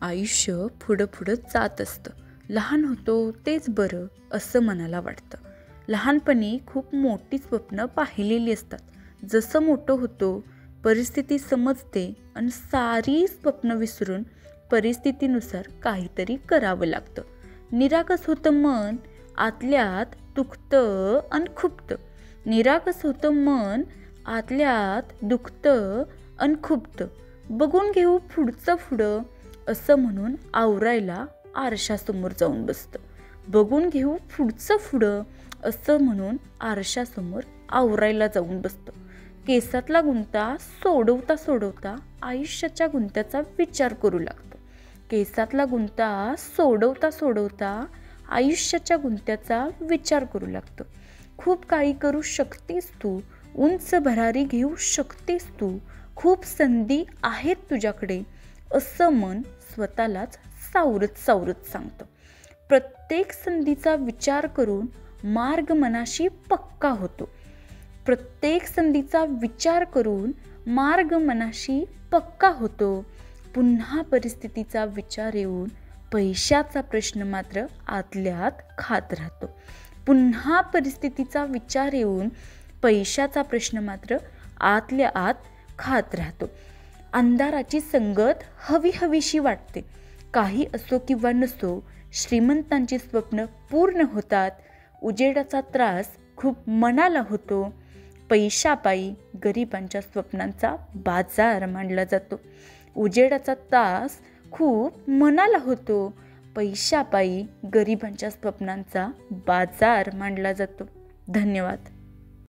आयुष्य पुढं पुढं जात असतं. लहान होतो तेच बरं असं मनाला वाटतं. लहानपणी खूप मोठी स्वप्न पाहिलेली असतात. जसं मोठं होतो परिस्थिती समजते आणि सारी स्वप्न विसरून परिस्थितीनुसार काहीतरी करावं लागतं. निरागस होतं मन, आतल्यात दुखतं आणि खुपतं. निरागस होतं मन, आतल्यात दुखतं आणि खुपतं. बघून घेऊ पुढचं पुढं असं म्हणून आवरायला आरशासमोर जाऊन बसतं. बघून घेऊ पुढचं पुढं असं म्हणून आरशासमोर आवरायला जाऊन बसतं. केसातला गुंता सोडवता सोडवता आयुष्याच्या गुंत्याचा विचार करू लागतो. केसातला गुंता सोडवता सोडवता आयुष्याच्या गुंत्याचा विचार करू लागतो. खूप काही करू शकतेस तू, उंच भरारी घेऊ शकतेस तू, खूप संधी आहेत तुझ्याकडे असं मन स्वतःलाच सावरत सावरत सांगतं. प्रत्येक संधीचा विचार करून मार्ग मनाशी पक्का होतो. प्रत्येक संधीचा विचार करून मार्ग मनाशी पक्का होतो. पुन्हा परिस्थितीचा विचार येऊन पैशाचा प्रश्न मात्र आतल्यात खात राहतो. पुन्हा परिस्थितीचा विचार येऊन पैशाचा प्रश्न मात्र आतल्या आत खात राहतो. अंधाराची संगत हवी हवीशी वाटते. काही असो किंवा नसो, श्रीमंतांची स्वप्न पूर्ण होतात. उजेडाचा त्रास खूप मनाला होतो. पैशापायी गरिबांच्या स्वप्नांचा बाजार मांडला जातो. उजेडाचा त्रास खूप मनाला होतो. पैशापायी गरिबांच्या स्वप्नांचा बाजार मांडला जातो. धन्यवाद.